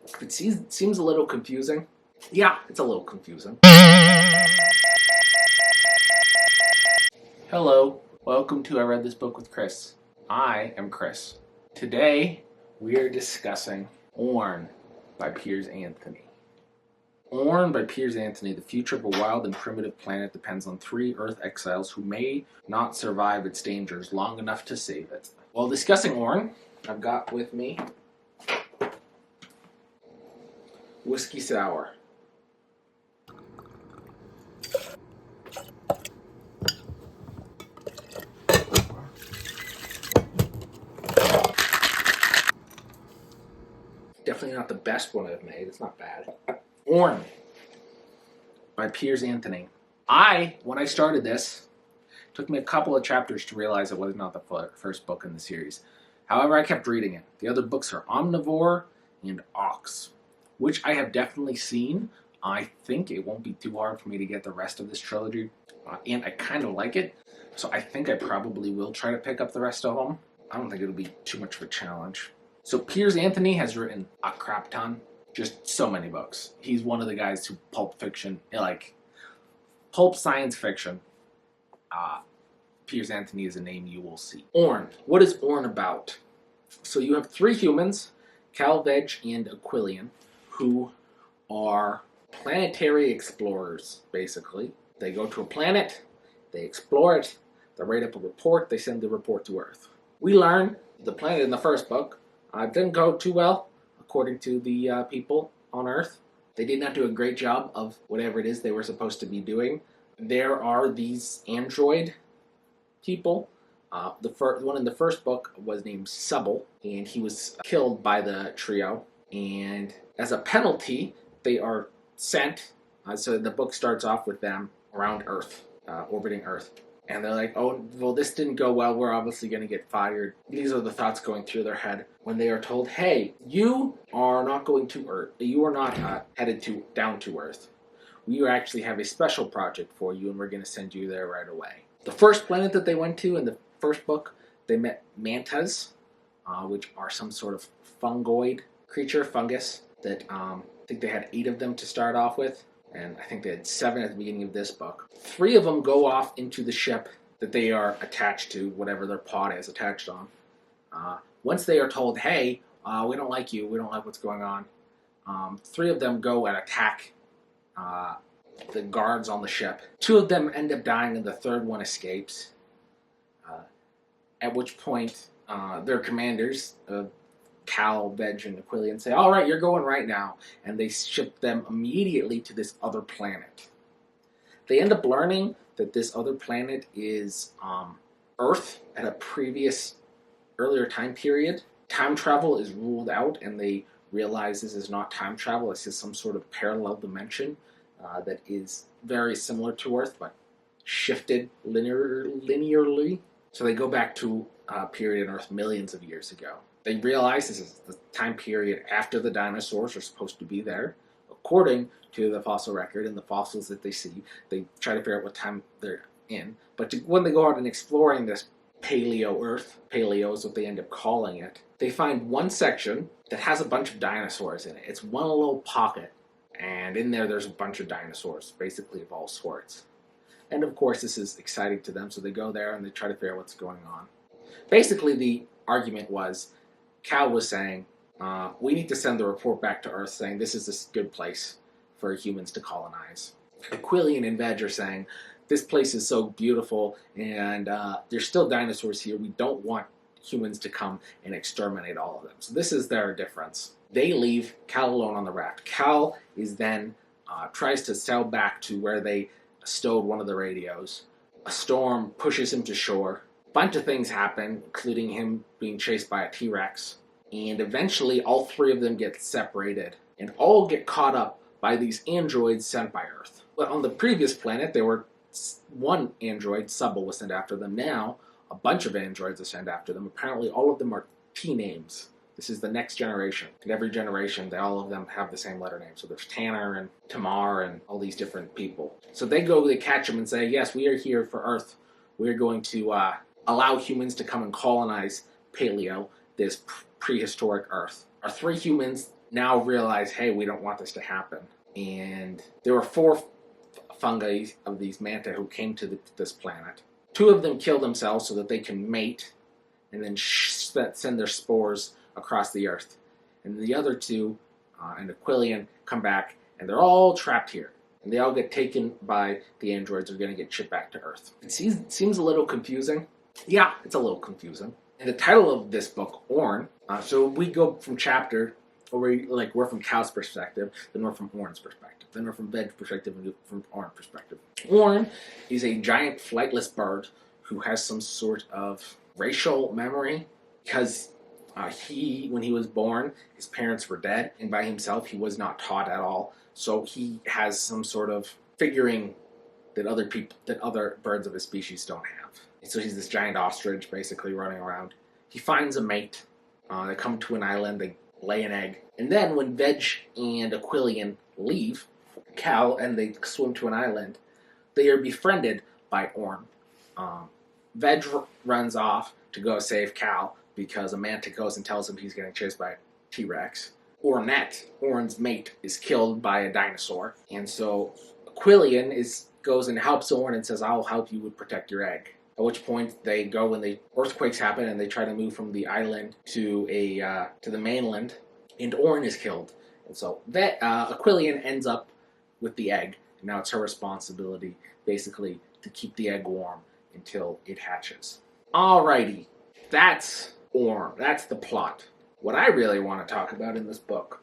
If it seems a little confusing, yeah, it's a little confusing. Hello, welcome to I Read This Book with Chris. I am Chris. Today, we are discussing Orn by Piers Anthony. Orn by Piers Anthony, the future of a wild and primitive planet depends on 3 Earth exiles who may not survive its dangers long enough to save it. While discussing Orn, I've got with me Whiskey Sour. Definitely not the best one I've made. It's not bad. Orn by Piers Anthony. When I started this, it took me a couple of chapters to realize it was not the first book in the series. However, I kept reading it. The other books are Omnivore and Ox, which I have definitely seen. I think it won't be too hard for me to get the rest of this trilogy, and I kind of like it, so I think I probably will try to pick up the rest of them. I don't think it'll be too much of a challenge. So Piers Anthony has written a crap ton, just so many books. He's one of the guys who pulp fiction, like pulp science fiction. Piers Anthony is a name you will see. Orn. What is Orn about? So you have 3 humans, Cal, Veg, and Aquilian, who are planetary explorers, basically. They go to a planet, they explore it, they write up a report, they send the report to Earth. We learn the planet in the first book didn't go too well, according to the people on Earth. They did not do a great job of whatever it is they were supposed to be doing. There are these android people. The one in the first book was named Subble, and he was killed by the trio. And as a penalty, they are sent. So the book starts off with them around Earth, orbiting Earth. And they're like, oh, well, this didn't go well. We're obviously going to get fired. These are the thoughts going through their head when they are told, hey, you are not going to Earth. You are not headed down to Earth. We actually have a special project for you, and we're going to send you there right away. The first planet that they went to in the first book, they met mantas, which are some sort of fungoid creature, fungus, that I think they had 8 of them to start off with. And I think they had 7 at the beginning of this book. 3 of them go off into the ship that they are attached to, whatever their pod is attached on. Once they are told, hey, we don't like you, we don't like what's going on, 3 of them go and attack the guards on the ship. 2 of them end up dying and the 3rd one escapes. At which point, their commanders, Cal, Veg, and Aquilian say, all right, you're going right now. And they ship them immediately to this other planet. They end up learning that this other planet is Earth at a earlier time period. Time travel is ruled out, and they realize this is not time travel. This is some sort of parallel dimension that is very similar to Earth, but shifted linearly. So they go back to a period on Earth millions of years ago. They realize this is the time period after the dinosaurs are supposed to be there. According to the fossil record and the fossils that they see, they try to figure out what time they're in. But when they go out and exploring this Paleo Earth, Paleo is what they end up calling it, they find one section that has a bunch of dinosaurs in it. It's one little pocket, and in there's a bunch of dinosaurs, basically of all sorts. And of course, this is exciting to them, so they go there and they try to figure out what's going on. Basically, the argument was, Cal was saying, we need to send the report back to Earth saying this is a good place for humans to colonize. Aquilian and Veg are saying, this place is so beautiful and there's still dinosaurs here. We don't want humans to come and exterminate all of them. So this is their difference. They leave Cal alone on the raft. Cal is then tries to sail back to where they stowed one of the radios. A storm pushes him to shore. Bunch of things happen, including him being chased by a T-Rex, and eventually all 3 of them get separated and all get caught up by these androids sent by Earth. But on the previous planet, there were 1 android, Subble, was sent after them. Now, a bunch of androids are sent after them. Apparently, all of them are T-names. This is the next generation. In every generation, all of them have the same letter name. So there's Tanner and Tamar and all these different people. So they catch them and say, yes, we are here for Earth. We're going to allow humans to come and colonize Paleo, this prehistoric Earth. Our 3 humans now realize, hey, we don't want this to happen. And there were 4 fungi of these manta who came to this planet. 2 of them kill themselves so that they can mate and then send their spores across the earth. And the other 2, and Aquilian, come back, and they're all trapped here. And they all get taken by the androids, are going to get shipped back to Earth. It seems a little confusing. Yeah, it's a little confusing. And the title of this book, Orn, so we go from chapter, or we're from Cal's perspective, then we're from Orn's perspective, then we're from Ved's perspective, and from Orn's perspective. Orn is a giant flightless bird who has some sort of racial memory, because when he was born, his parents were dead, and by himself he was not taught at all. So he has some sort of figuring that other birds of his species don't have. And so he's this giant ostrich basically running around. He finds a mate. They come to an island, they lay an egg. And then when Veg and Aquilian leave Cal and they swim to an island, they are befriended by Orn. Veg runs off to go save Cal because a manta goes and tells him he's getting chased by a T-Rex. Ornette, Orn's mate, is killed by a dinosaur. And so Aquilian goes and helps Orn and says, I'll help you protect your egg. At which point they go and earthquakes happen and they try to move from the island to the mainland, and Orn is killed. And so Aquilian ends up with the egg. And now it's her responsibility, basically, to keep the egg warm until it hatches. Alrighty, that's Orn. That's the plot. What I really want to talk about in this book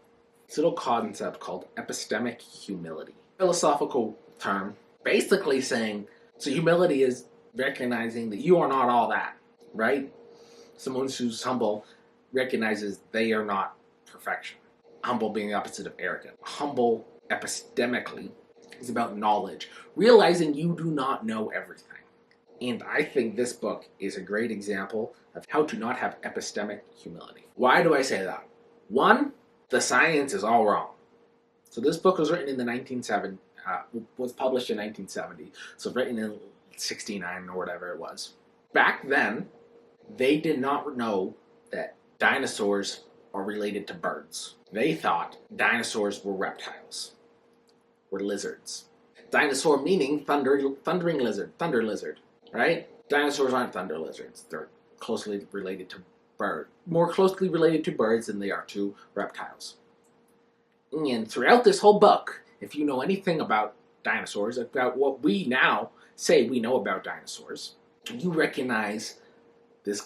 is a little concept called epistemic humility. Philosophical term, basically saying, so humility is recognizing that you are not all that, right? Someone who's humble recognizes they are not perfection. Humble being the opposite of arrogant. Humble, epistemically, is about knowledge. Realizing you do not know everything. And I think this book is a great example of how to not have epistemic humility. Why do I say that? 1, the science is all wrong. So this book was written in the was published in 1970. So written in 69 or whatever it was. Back then, they did not know that dinosaurs are related to birds. They thought dinosaurs were reptiles, were lizards. Dinosaur meaning thundering lizard, thunder lizard, right? Dinosaurs aren't thunder lizards. They're closely related to more closely related to birds than they are to reptiles. And throughout this whole book, if you know anything about dinosaurs, about what we now say we know about dinosaurs, you recognize this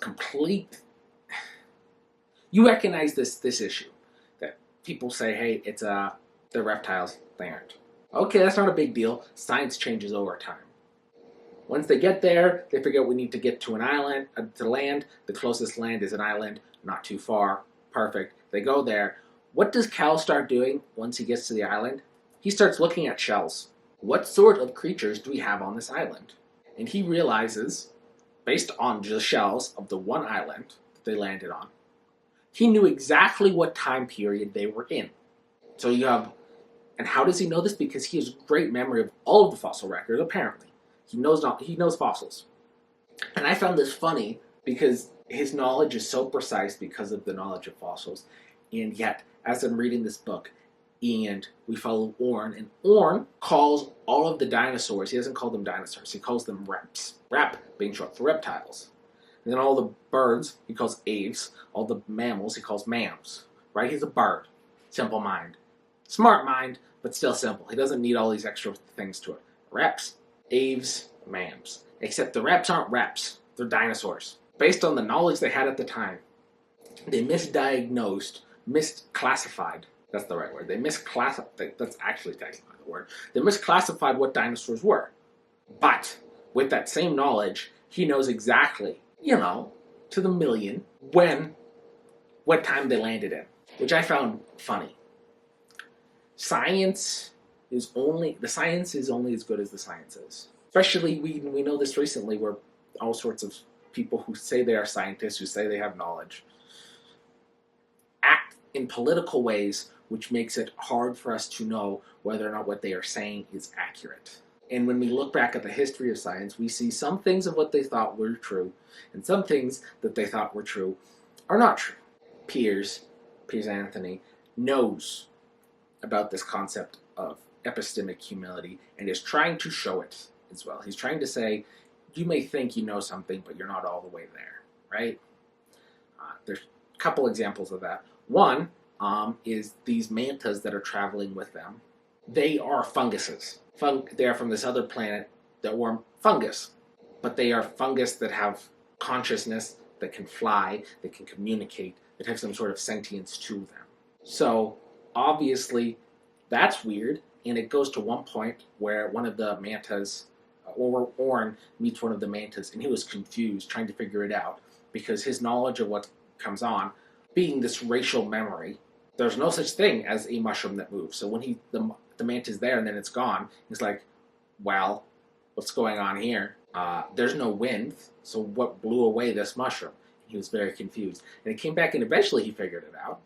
this issue that people say, hey, they're reptiles, they aren't. Okay, that's not a big deal. Science changes over time. Once they get there, they figure out we need to get to an island, to land. The closest land is an island, not too far. Perfect. They go there. What does Cal start doing once he gets to the island? He starts looking at shells. What sort of creatures do we have on this island? And he realizes, based on the shells of the one island that they landed on, he knew exactly what time period they were in. So and how does he know this? Because he has great memory of all of the fossil records, apparently. He knows fossils. And I found this funny because his knowledge is so precise because of the knowledge of fossils. And yet, as I'm reading this book, and we follow Orn, and Orn calls all of the dinosaurs, he doesn't call them dinosaurs, he calls them reps. Rep being short for reptiles. And then all the birds, he calls aves. All the mammals, he calls mams. Right? He's a bird. Simple mind. Smart mind, but still simple. He doesn't need all these extra things to it. Reps, aves, mams. Except the reps aren't reps. They're dinosaurs. Based on the knowledge they had at the time, they misclassified. That's the right word. That's actually technically the word. They misclassified what dinosaurs were. But with that same knowledge, he knows exactly, to the million, what time they landed in. Which I found funny. Science is only as good as the science is. Especially, we know this recently, where all sorts of people who say they are scientists, who say they have knowledge, act in political ways which makes it hard for us to know whether or not what they are saying is accurate. And when we look back at the history of science, we see some things of what they thought were true, and some things that they thought were true are not true. Piers Anthony, knows about this concept of epistemic humility and is trying to show it as well. He's trying to say, you may think you know something, but you're not all the way there, right? There's a couple examples of that. One is these mantas that are traveling with them. They are funguses. They are from this other planet that were fungus, but they are fungus that have consciousness, that can fly, that can communicate, that have some sort of sentience to them. So obviously that's weird, and it goes to one point where one of the mantas, or Orn meets one of the mantas, and he was confused trying to figure it out because his knowledge of what comes on, being this racial memory, there's no such thing as a mushroom that moves. So when the manta's there and then it's gone, he's like, well, what's going on here? There's no wind, so what blew away this mushroom? He was very confused. And he came back and eventually he figured it out.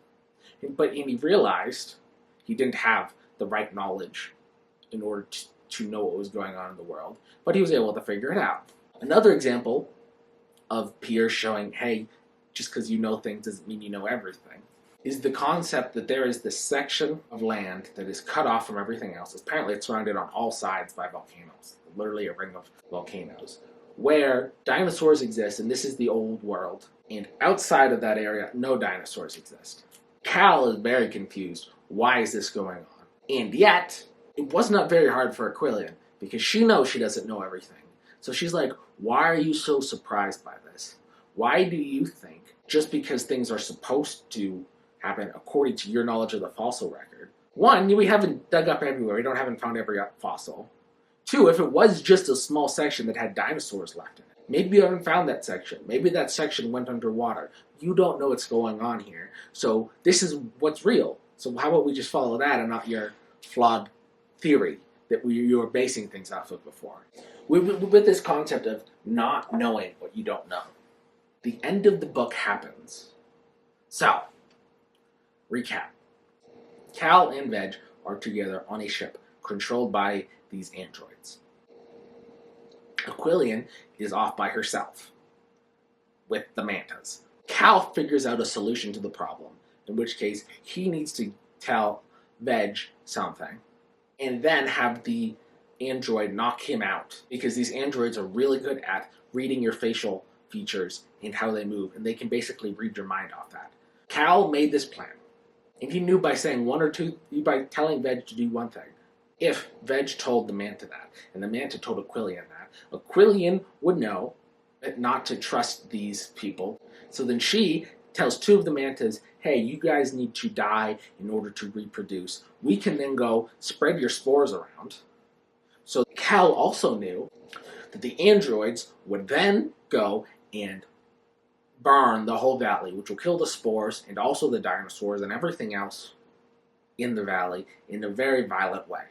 But he realized he didn't have the right knowledge in order to know what was going on in the world. But he was able to figure it out. Another example of Piers showing, hey, just because you know things doesn't mean you know everything, is the concept that there is this section of land that is cut off from everything else. Apparently it's surrounded on all sides by volcanoes, literally a ring of volcanoes, where dinosaurs exist, and this is the old world. And outside of that area, no dinosaurs exist. Cal is very confused. Why is this going on? And yet, it was not very hard for Aquilian, because she knows she doesn't know everything. So she's like, why are you so surprised by this? Why do you think, just because things are supposed to happen according to your knowledge of the fossil record, one, we haven't dug up everywhere, haven't found every fossil. Two, if it was just a small section that had dinosaurs left in it, maybe you haven't found that section. Maybe that section went underwater. You don't know what's going on here. So this is what's real. So how about we just follow that and not your flawed theory that you were basing things off of before? With this concept of not knowing what you don't know. The end of the book happens. So, recap. Cal and Veg are together on a ship controlled by these androids. Aquilian is off by herself with the mantas. Cal figures out a solution to the problem, in which case he needs to tell Veg something and then have the android knock him out, because these androids are really good at reading your facial features and how they move, and they can basically read your mind off that. Cal made this plan, and he knew by saying by telling Veg to do one thing. If Veg told the manta that, and the manta told Aquilian that, Aquilian would know not to trust these people. So then she tells two of the mantas, hey, you guys need to die in order to reproduce. We can then go spread your spores around. So Cal also knew that the androids would then go and burn the whole valley, which will kill the spores and also the dinosaurs and everything else in the valley in a very violent way.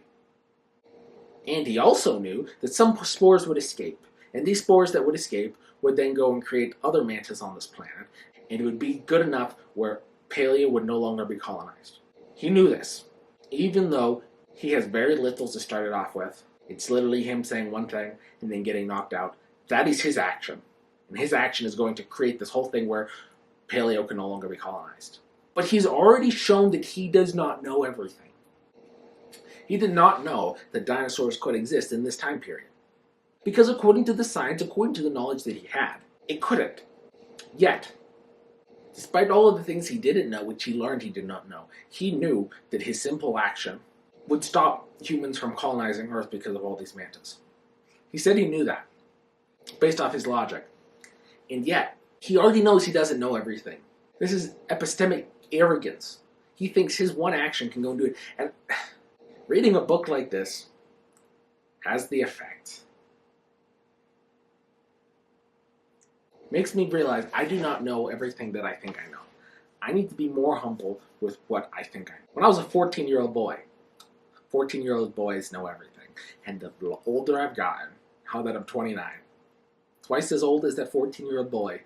And he also knew that some spores would escape, and these spores that would escape would then go and create other mantas on this planet, and it would be good enough where Palea would no longer be colonized. He knew this, even though he has very little to start it off with. It's literally him saying one thing and then getting knocked out. That is his action. And his action is going to create this whole thing where Paleo can no longer be colonized. But he's already shown that he does not know everything. He did not know that dinosaurs could exist in this time period. Because according to the science, according to the knowledge that he had, it couldn't. Yet, despite all of the things he didn't know, which he learned he did not know, he knew that his simple action would stop humans from colonizing Earth because of all these mantas. He said he knew that, based off his logic. And yet, he already knows he doesn't know everything. This is epistemic arrogance. He thinks his one action can go and do it. And reading a book like this has the effect. Makes me realize I do not know everything that I think I know. I need to be more humble with what I think I know. When I was a 14-year-old boy, 14-year-old boys know everything. And the older I've gotten, now that I'm 29, twice as old as that 14-year-old boy,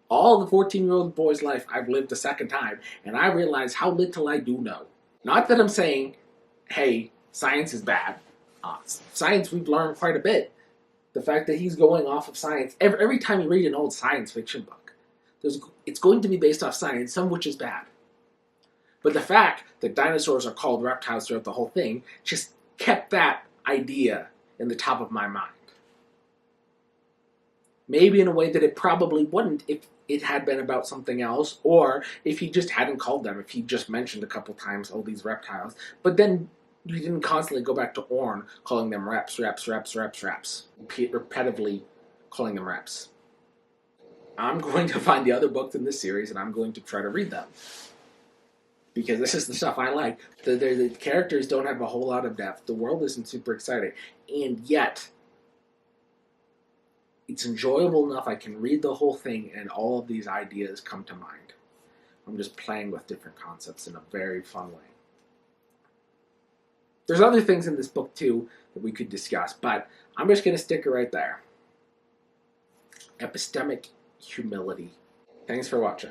all the 14-year-old boy's life I've lived a second time, and I realize how little I do know. Not that I'm saying, hey, science is bad. Science, we've learned quite a bit. The fact that he's going off of science, every time you read an old science fiction book, it's going to be based off science, some of which is bad. But the fact that dinosaurs are called reptiles throughout the whole thing just kept that idea in the top of my mind. Maybe in a way that it probably wouldn't if it had been about something else, or if he just hadn't called them, if he just mentioned a couple times, oh, these reptiles. But then you didn't constantly go back to Orn calling them reps, repetitively calling them reps. I'm going to find the other books in this series and I'm going to try to read them. Because this is the stuff I like. The characters don't have a whole lot of depth. The world isn't super exciting. And yet, it's enjoyable enough I can read the whole thing and all of these ideas come to mind. I'm just playing with different concepts in a very fun way. There's other things in this book too that we could discuss, but I'm just going to stick it right there. Epistemic humility. Thanks for watching.